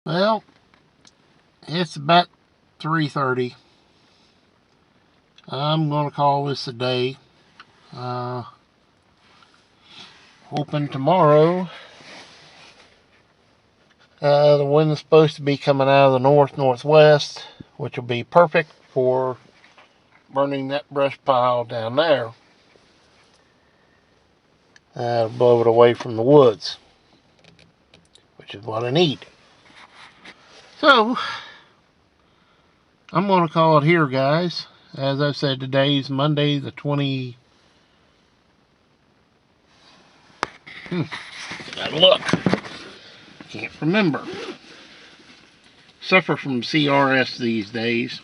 Well, it's about 3:30. I'm going to call this a day. Hoping tomorrow, the wind is supposed to be coming out of the northwest, which will be perfect for burning that brush pile down there. Blow it away from the woods, which is what I need. So, I'm going to call it here, guys. As I said, today's Monday, the 20. Gotta look. Can't remember. Suffer from CRS these days.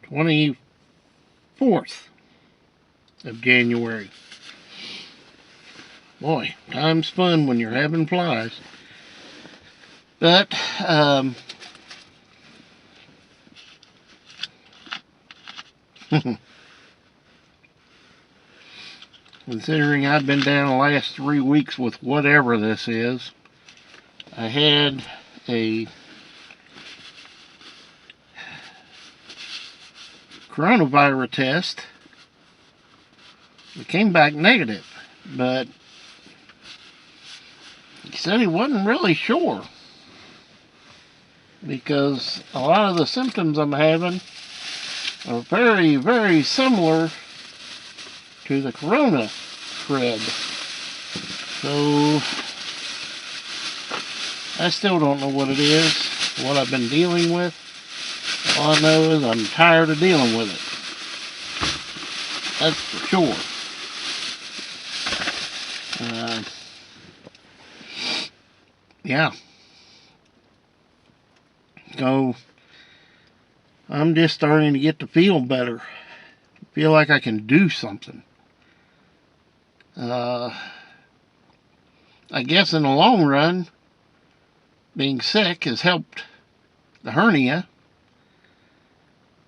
#24th of January. Boy, time's fun when you're having flies. But, considering I've been down the last 3 weeks with whatever this is, I had a coronavirus test. It came back negative, but he said he wasn't really sure, because a lot of the symptoms I'm having are very, very similar to the corona thread. So I still don't know what it is, what I've been dealing with. All I know is I'm tired of dealing with it. That's for sure. Yeah. So I'm just starting to get to feel better. Feel like I can do something. I guess in the long run, being sick has helped the hernia,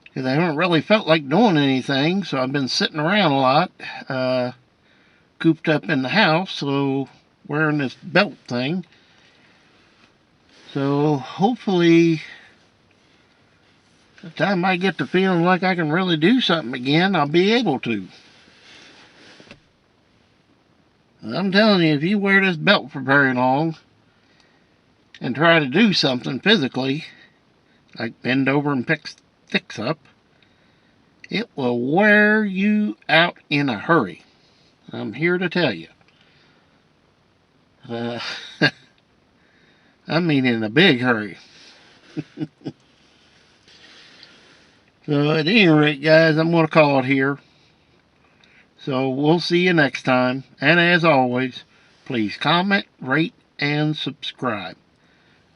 because I haven't really felt like doing anything, so I've been sitting around a lot, cooped up in the house, so wearing this belt thing. So hopefully, the time I get to feeling like I can really do something again, I'll be able to. I'm telling you, if you wear this belt for very long and try to do something physically, like bend over and fix up, it will wear you out in a hurry. I'm here to tell you. I mean in a big hurry. So at any rate, guys, I'm going to call it here. So we'll see you next time. And as always, please comment, rate, and subscribe.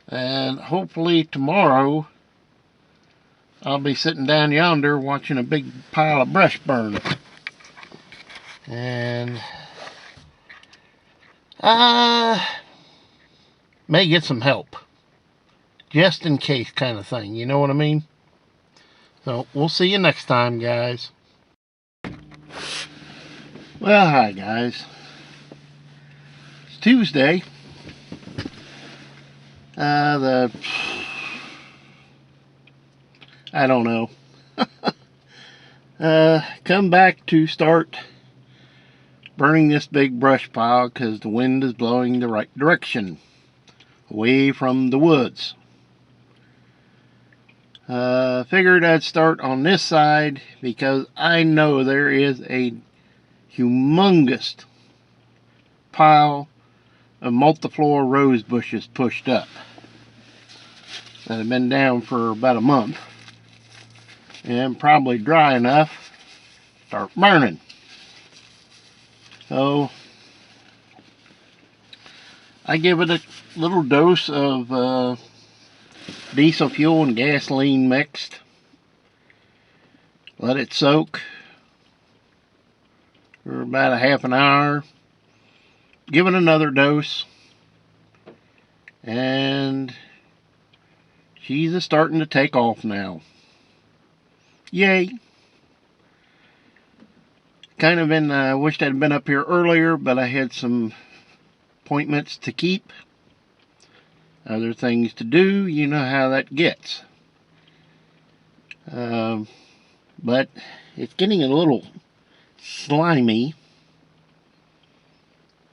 And hopefully tomorrow I'll be sitting down yonder watching a big pile of brush burn. And may get some help. Just in case kind of thing. You know what I mean? So we'll see you next time, guys. Well, hi, guys. It's Tuesday. I don't know. Come back to start burning this big brush pile because the wind is blowing the right direction, away from the woods. Figured I'd start on this side because I know there is a humongous pile of multiflora rose bushes pushed up that have been down for about a month and probably dry enough to start burning. So I give it a little dose of diesel fuel and gasoline mixed. Let it soak for about a half an hour. Give it another dose. And she's starting to take off now. Yay. Kind of wished I'd been up here earlier, but I had some appointments to keep. Other things to do, you know how that gets. But it's getting a little slimy.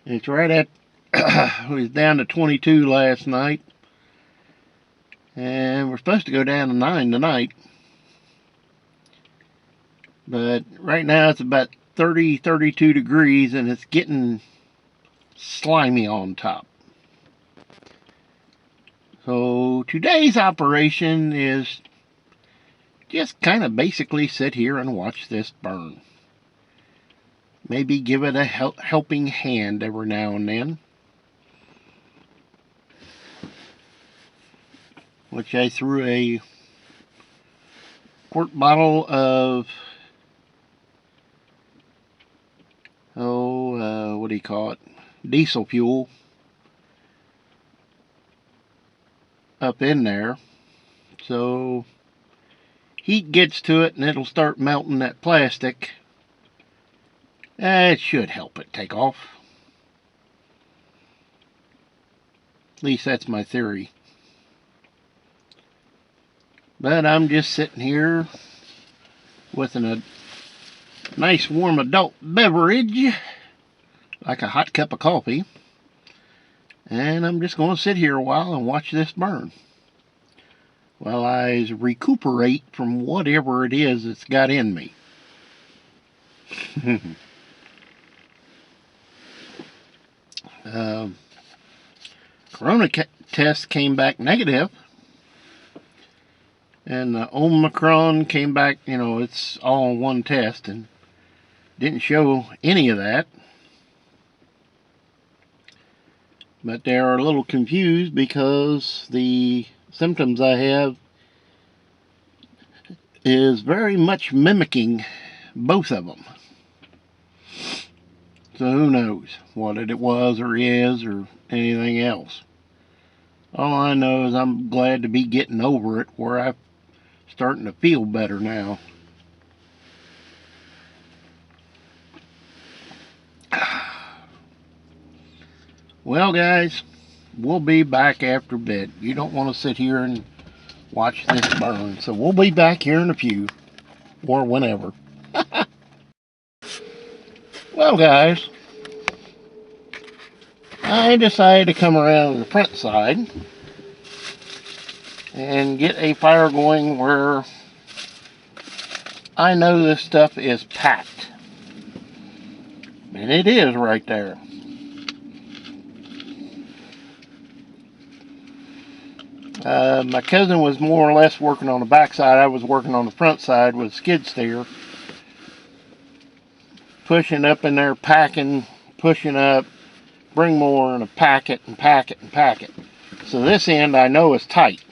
It's right at, it was down to 22 last night. And we're supposed to go down to 9 tonight. But right now it's about 30, 32 degrees and it's getting slimy on top. So today's operation is just kind of basically sit here and watch this burn. Maybe give it a helping hand every now and then. Which I threw a quart bottle of, what do you call it? Diesel fuel up in there. So heat gets to it and it'll start melting that plastic. It should help it take off. At least that's my theory. But I'm just sitting here with a nice warm adult beverage, like a hot cup of coffee. And I'm just going to sit here a while and watch this burn, while I recuperate from whatever it is that's got in me. Corona test came back negative. And the Omicron came back, you know, it's all in one test and didn't show any of that. But they're a little confused because the symptoms I have is very much mimicking both of them. So who knows what it was or is or anything else. All I know is I'm glad to be getting over it, where I'm starting to feel better now. Well, guys, we'll be back after bed. You don't want to sit here and watch this burn, so we'll be back here in a few, or whenever. Well, guys, I decided to come around the front side and get a fire going where I know this stuff is packed. And it is right there. My cousin was more or less working on the back side. I was working on the front side with a skid steer. Pushing up in there, packing, pushing up, bring more, and pack it and pack it and pack it. So this end I know is tight.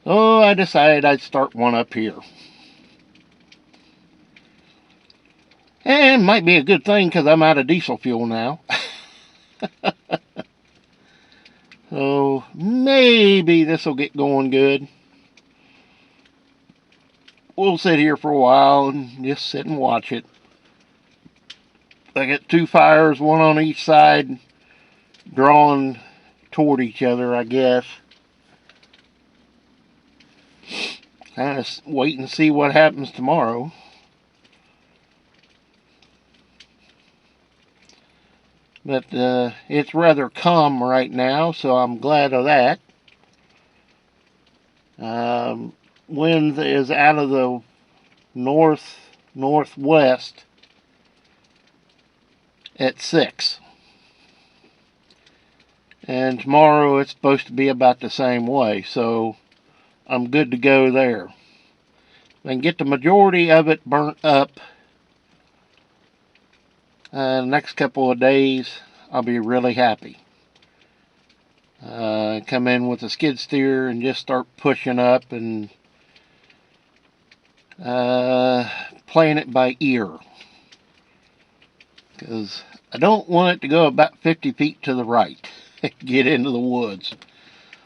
So I decided I'd start one up here. And it might be a good thing because I'm out of diesel fuel now. So maybe this will get going good. We'll sit here for a while and just sit and watch it. I got two fires, one on each side, drawing toward each other, I guess. Kind of wait and see what happens tomorrow. But it's rather calm right now, so I'm glad of that. Wind is out of the northwest at 6. And tomorrow it's supposed to be about the same way, so I'm good to go there. If I can get the majority of it burnt up next couple of days, I'll be really happy. Come in with a skid steer and just start pushing up and playing it by ear. Because I don't want it to go about 50 feet to the right. Get into the woods.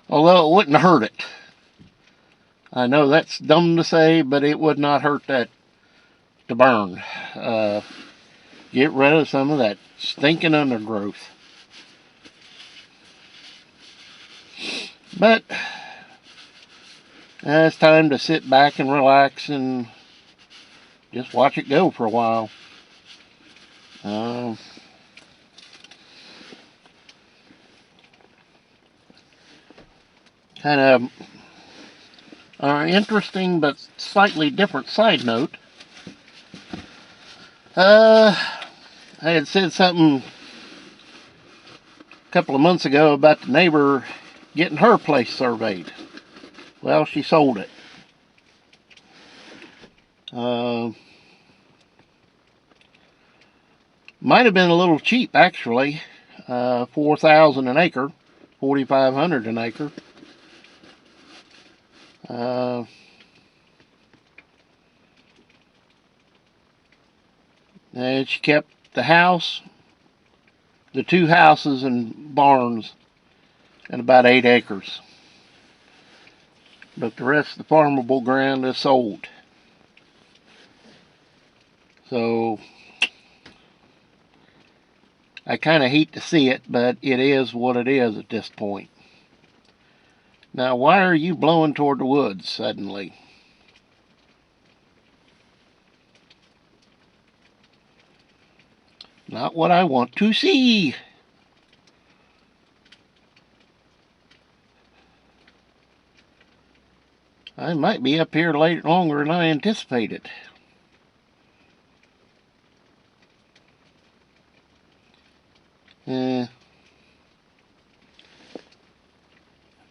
Although it wouldn't hurt it. I know that's dumb to say, but it would not hurt that to burn. Get rid of some of that stinking undergrowth. But it's time to sit back and relax and just watch it go for a while. Kind of interesting but slightly different side note. I had said something a couple of months ago about the neighbor getting her place surveyed. Well, she sold it. Might have been a little cheap, actually. $4,000 an acre, $4,500 an acre. And she kept the house, the 2 houses and barns, and about 8 acres. But the rest of the farmable ground is sold. So I kind of hate to see it, but it is what it is at this point. Now, why are you blowing toward the woods suddenly? Not what I want to see. I might be up here longer than I anticipated.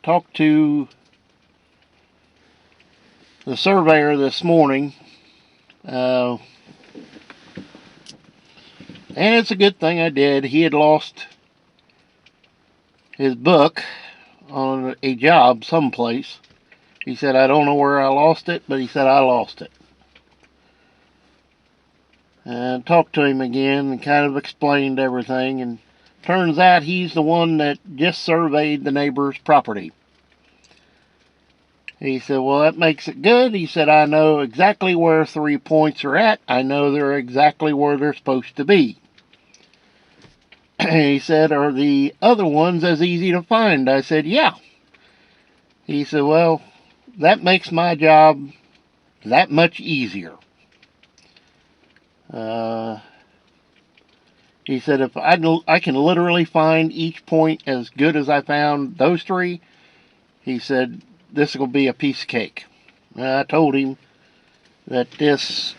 Talked to the surveyor this morning, and it's a good thing I did. He had lost his book on a job someplace. He said, I don't know where I lost it, but he said I lost it. And talked to him again and kind of explained everything, and turns out he's the one that just surveyed the neighbor's property. He said, well, that makes it good. He said, I know exactly where 3 points are at. I know they're exactly where they're supposed to be. He said, are the other ones as easy to find? I said, yeah. He said, well, that makes my job that much easier. He said, if I can literally find each point as good as I found those 3, he said, this will be a piece of cake. And I told him that this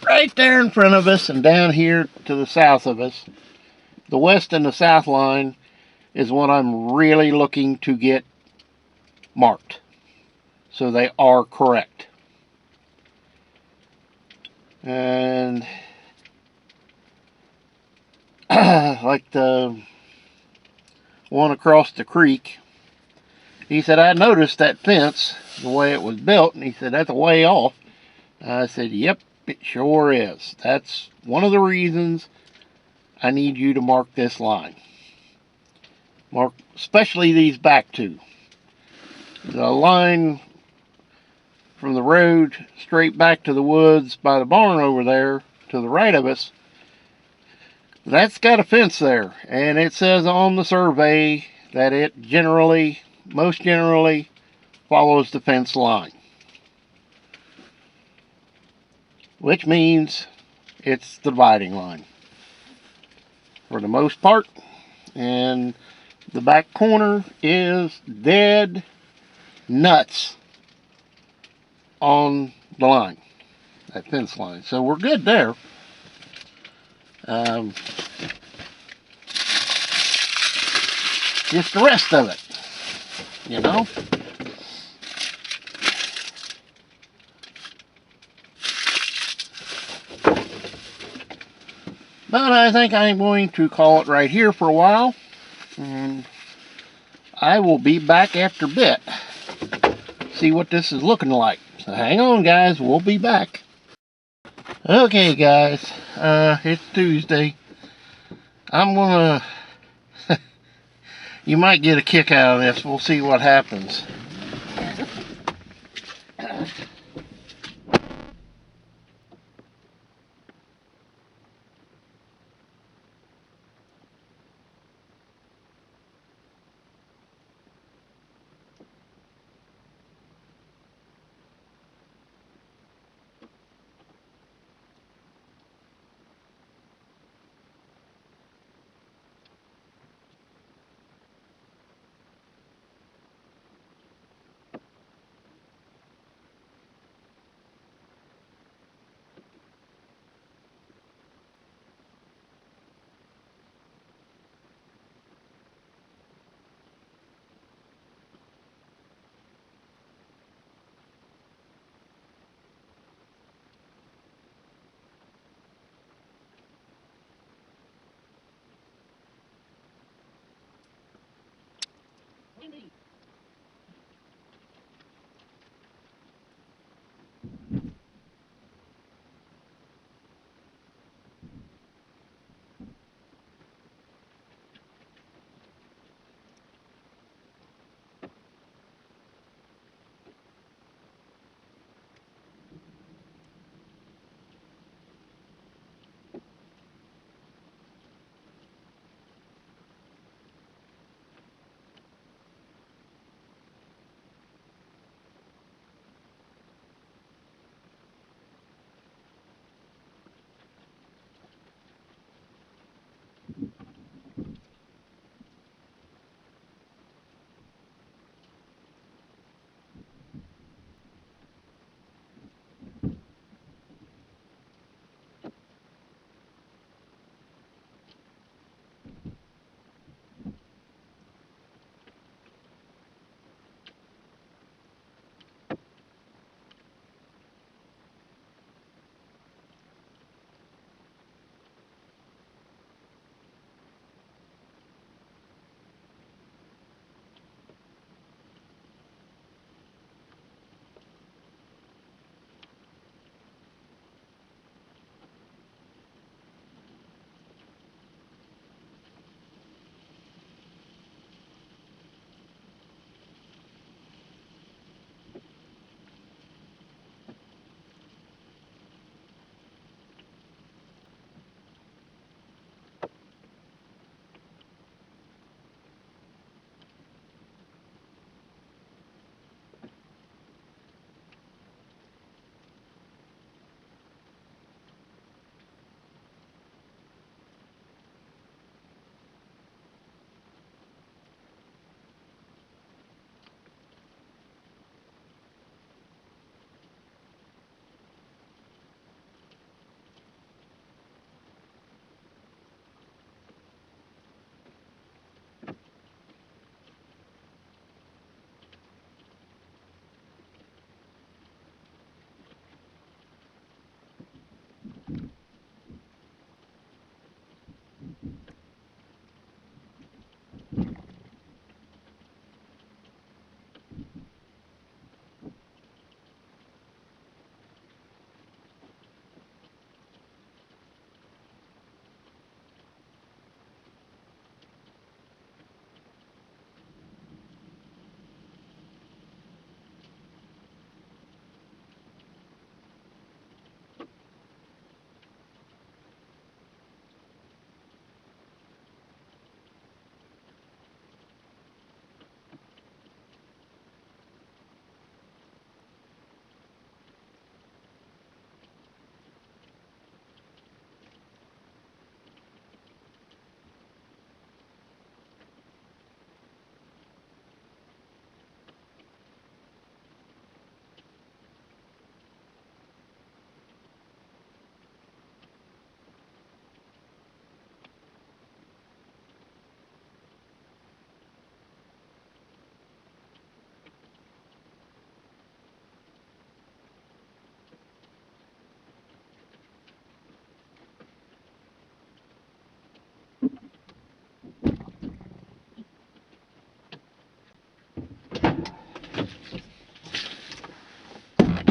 right there in front of us and down here to the south of us, the west and the south line, is what I'm really looking to get marked. So they are correct. And like the one across the creek, he said, I noticed that fence, the way it was built, and he said, that's a way off. I said, yep, it sure is. That's one of the reasons I need you to mark this line. Mark especially these back 2. The line from the road straight back to the woods by the barn over there to the right of us, that's got a fence there, and it says on the survey that it most generally follows the fence line, which means it's the dividing line for the most part. And the back corner is dead nuts on the line, that fence line. So we're good there. Just the rest of it, you know. But I think I'm going to call it right here for a while, and I will be back after a bit. See what this is looking like. So hang on, guys, we'll be back. Okay, guys, it's Tuesday. I'm gonna you might get a kick out of this. We'll see what happens.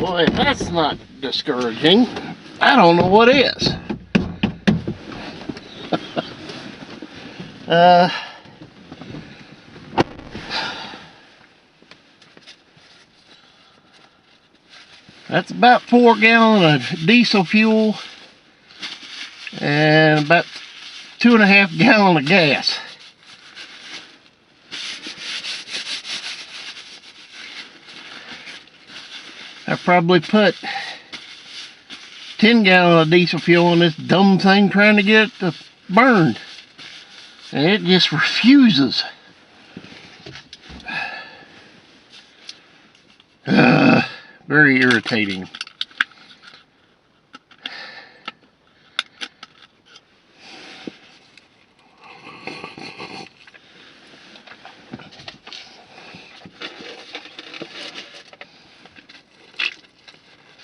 Boy, if that's not discouraging, I don't know what is. That's about 4 gallons of diesel fuel and about 2.5 gallons of gas. I probably put 10 gallons of diesel fuel in this dumb thing trying to get it to burn. And it just refuses. Very irritating.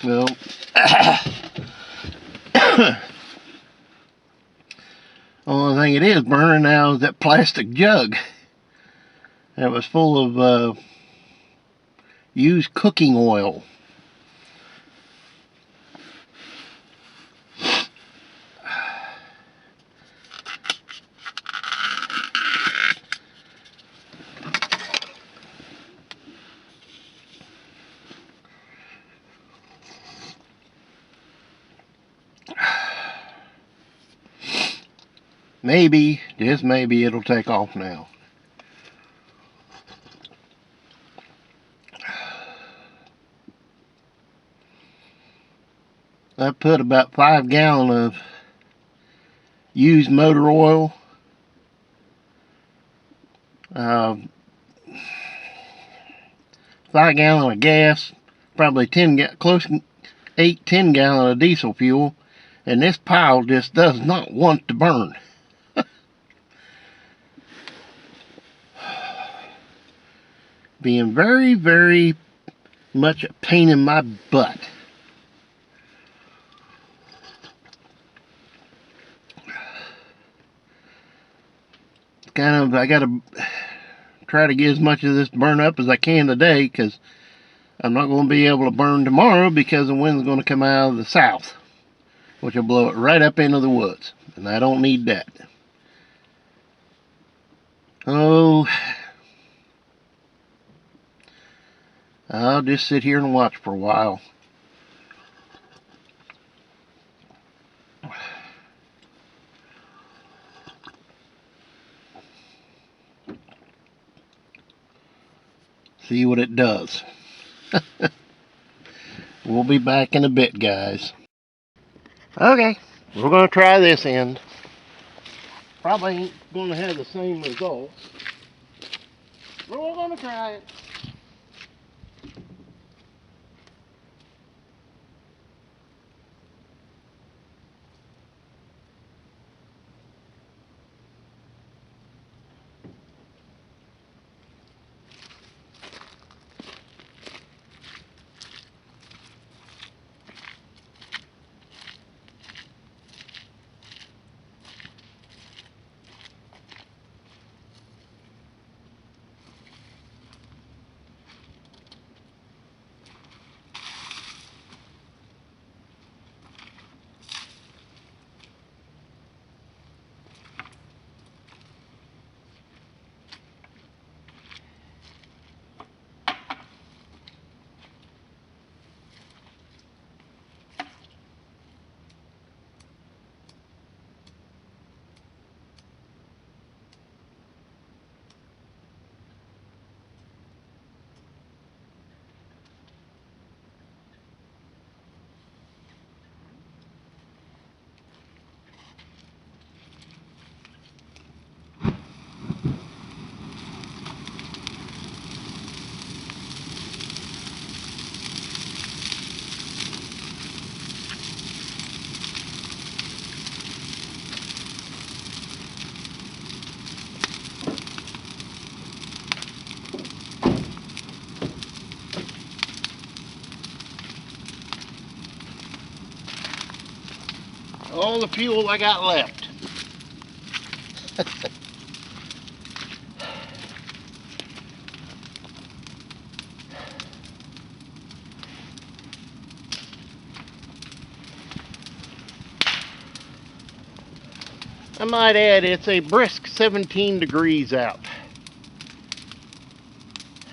Well, only thing it is burning now is that plastic jug that was full of used cooking oil. Maybe, just maybe, it'll take off now. I put about 5 gallons of used motor oil, 5 gallons of gas, probably 10 gallons of diesel fuel, and this pile just does not want to burn. Being very, very much a pain in my butt. I gotta try to get as much of this burn up as I can today, because I'm not going to be able to burn tomorrow because the wind's going to come out of the south, which will blow it right up into the woods, and I don't need that. Oh, I'll just sit here and watch for a while. See what it does. We'll be back in a bit, guys. Okay, we're going to try this end. Probably ain't going to have the same results, but we're going to try it. All the fuel I got left. I might add, it's a brisk 17 degrees out.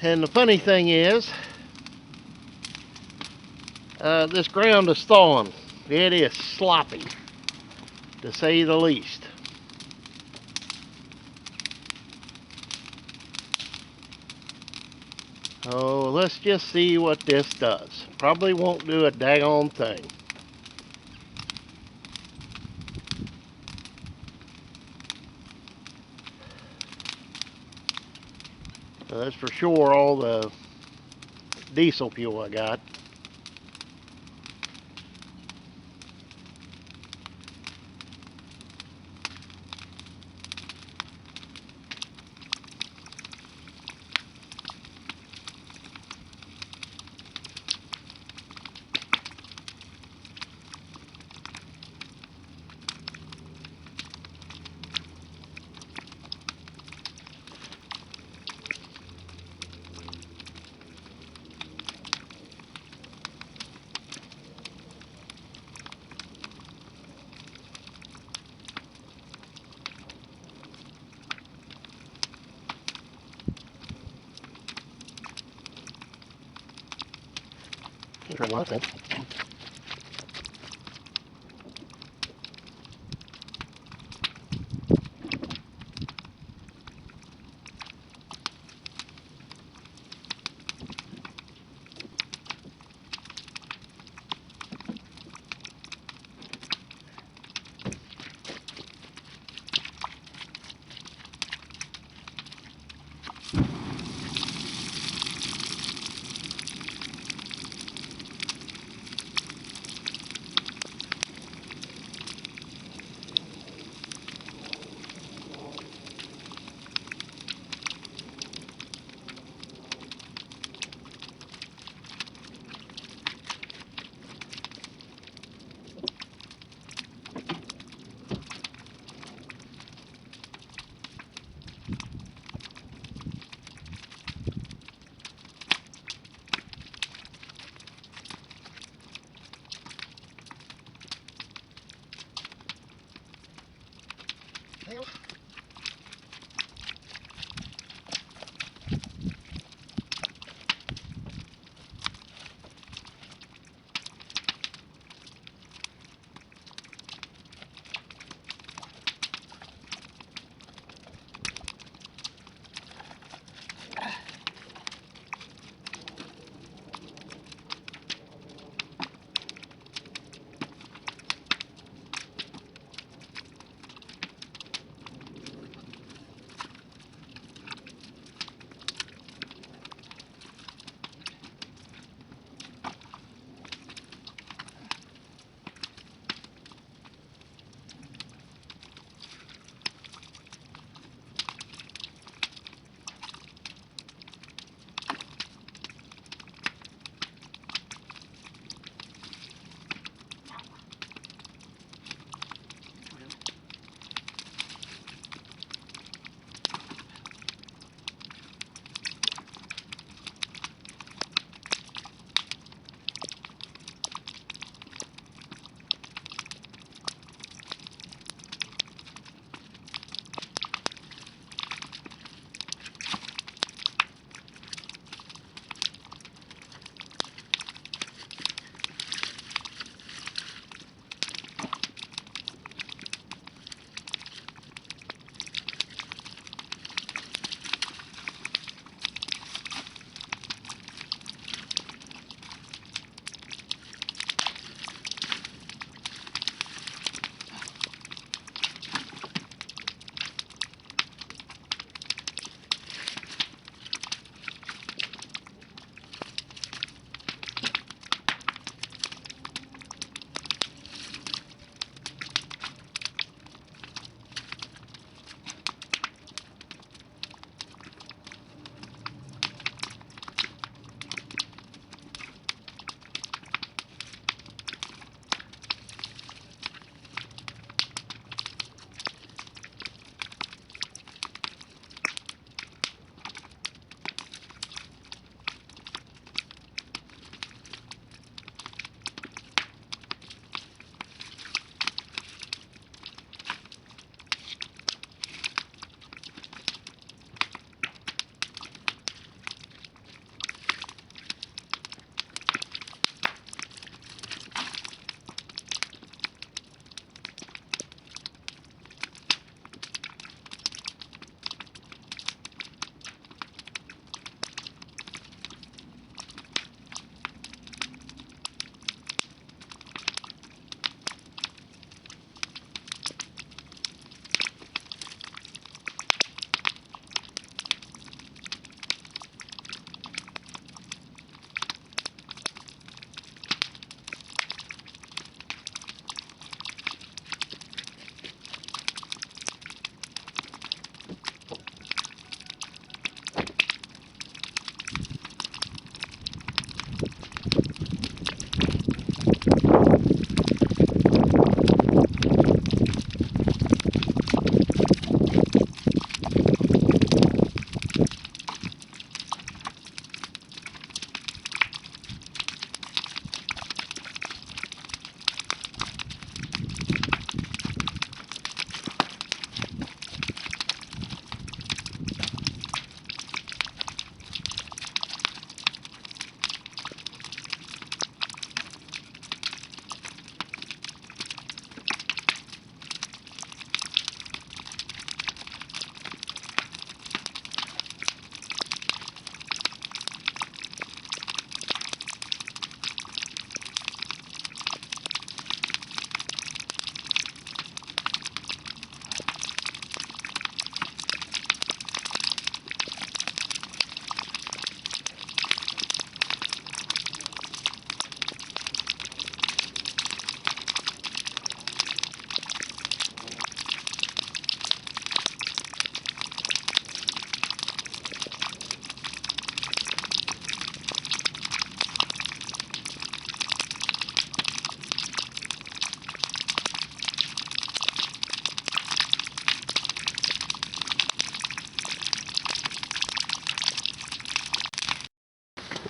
And the funny thing is, this ground is thawing. It is sloppy, to say the least. Oh, let's just see what this does. Probably won't do a daggone thing. So that's for sure all the diesel fuel I got. Turn one thing.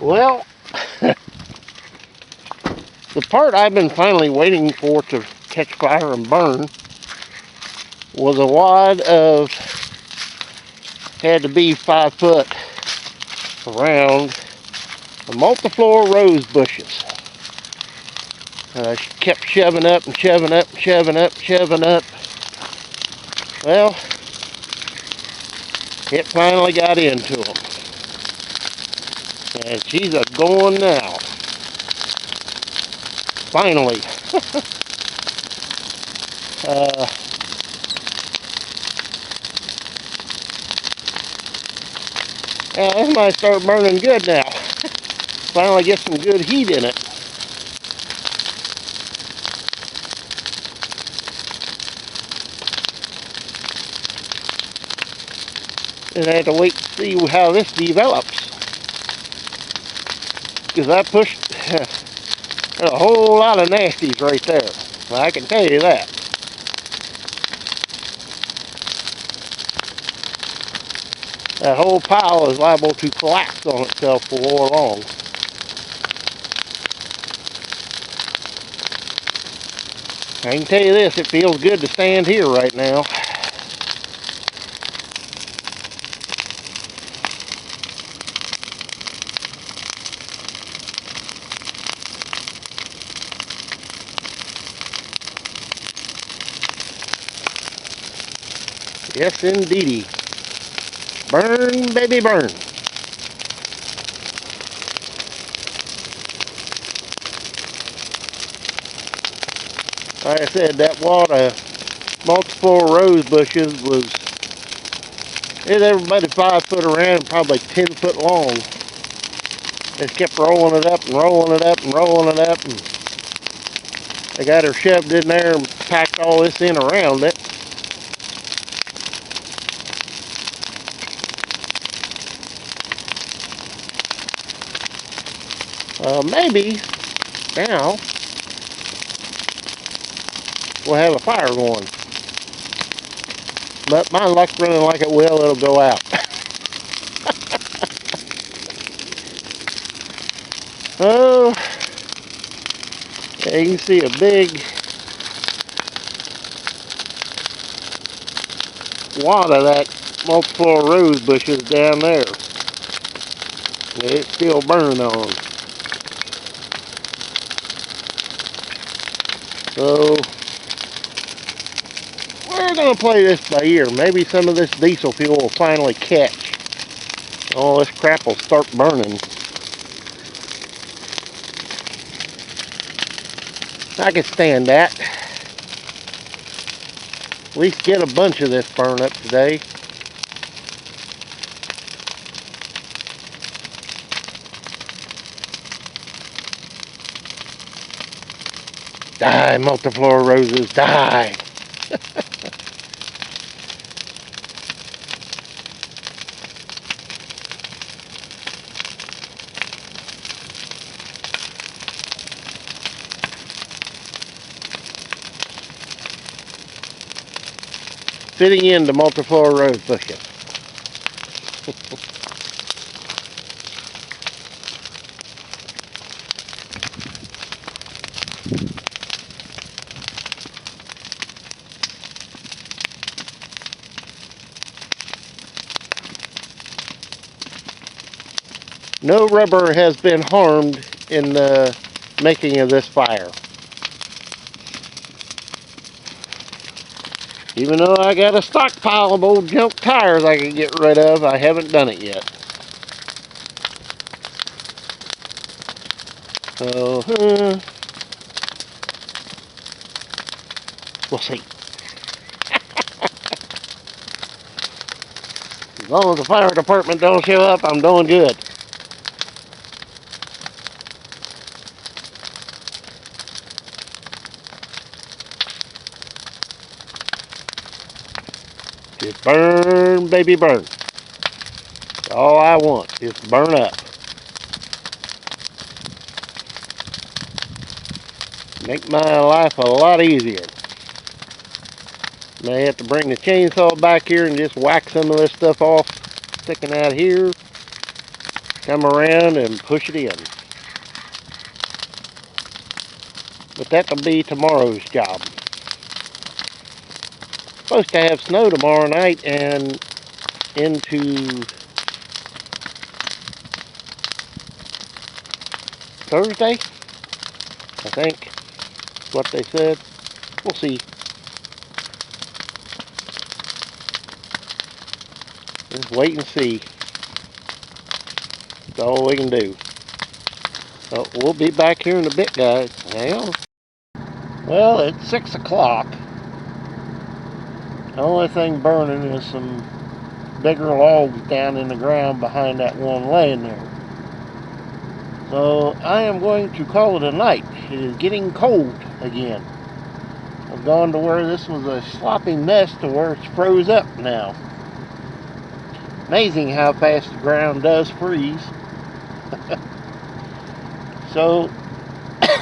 Well, the part I've been finally waiting for to catch fire and burn was a wad of, had to be 5 foot around, the multiflora rose bushes. I kept shoving up and shoving up and shoving up and shoving up. Well, it finally got into them. And she's a going now. Finally. Yeah, this might start burning good now. Finally get some good heat in it. And I have to wait to see how this develops. Because I pushed a whole lot of nasties right there. Well, I can tell you that. That whole pile is liable to collapse on itself before long. I can tell you this, it feels good to stand here right now. Yes, indeedy. Burn, baby, burn. Like I said, that wad of multiple rose bushes was, it everybody 5 foot around, probably 10 foot long. Just kept rolling it up and rolling it up and rolling it up, and they got her shoved in there and packed all this in around it. Maybe now we'll have a fire going. But my luck's running like it will, it'll go out. Oh, yeah, you can see a big wad of that multiple rose bushes down there. It's still burning on. So we're going to play this by ear. Maybe some of this diesel fuel will finally catch. All this crap will start burning. I can stand that. At least get a bunch of this burn up today. Die, multiflora roses, die! Fitting into multiflora rose bushes. No rubber has been harmed in the making of this fire. Even though I got a stockpile of old junk tires I can get rid of, I haven't done it yet. So, we'll see. As long as the fire department don't show up, I'm doing good. Just burn, baby, burn. That's all I want, just burn up. Make my life a lot easier. May have to bring the chainsaw back here and just whack some of this stuff off sticking out here. come around and push it in. But that'll be tomorrow's job. Supposed to have snow tomorrow night and into Thursday, I think is what they said. We'll see. Just wait and see. That's all we can do. So we'll be back here in a bit, guys. Hang on. Well, it's 6 o'clock. The only thing burning is some bigger logs down in the ground behind that one laying there. So I am going to call it a night. It is getting cold again. I've gone to where this was a sloppy mess to where it's froze up now. Amazing how fast the ground does freeze. So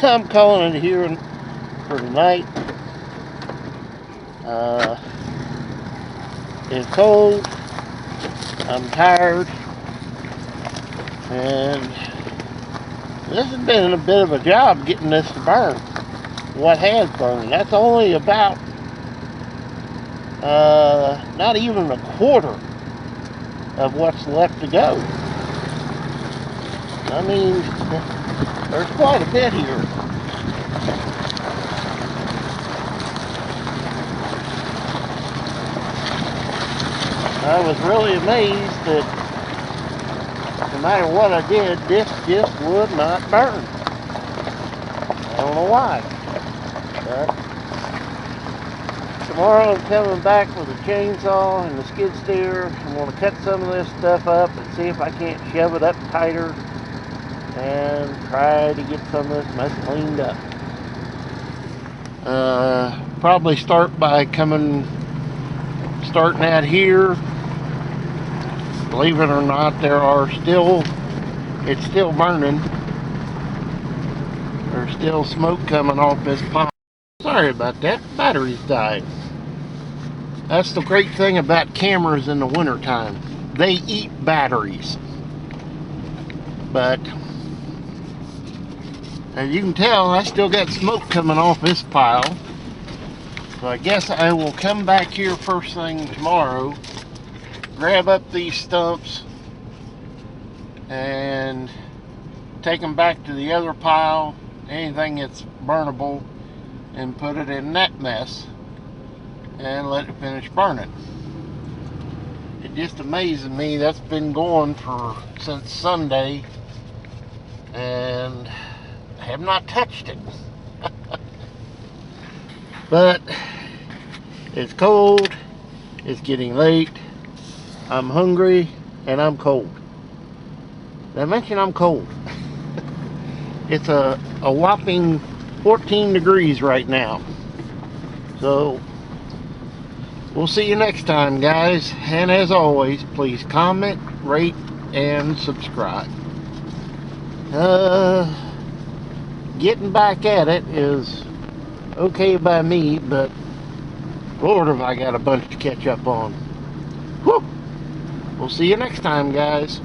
I'm calling it here for tonight. It's cold. I'm tired. And this has been a bit of a job getting this to burn. What has burned. That's only about not even a quarter of what's left to go. I mean, there's quite a bit here. I was really amazed that no matter what I did, this just would not burn. I don't know why. But tomorrow I'm coming back with a chainsaw and the skid steer. I'm going to cut some of this stuff up and see if I can't shove it up tighter and try to get some of this mess cleaned up. Probably start by starting out here. Believe it or not, it's still burning. There's still smoke coming off this pile. Sorry about that, batteries died. That's the great thing about cameras in the wintertime. They eat batteries. But as you can tell, I still got smoke coming off this pile. So I guess I will come back here first thing tomorrow, grab up these stumps and take them back to the other pile, anything that's burnable, and put it in that mess and let it finish burning. It just amazes me that's been going since Sunday and I have not touched it. But it's cold, it's getting late, I'm hungry, and I'm cold. Did I mention I'm cold? It's a whopping 14 degrees right now. So we'll see you next time, guys. And as always, please comment, rate, and subscribe. Getting back at it is okay by me, but Lord, have I got a bunch to catch up on. Whew. We'll see you next time, guys.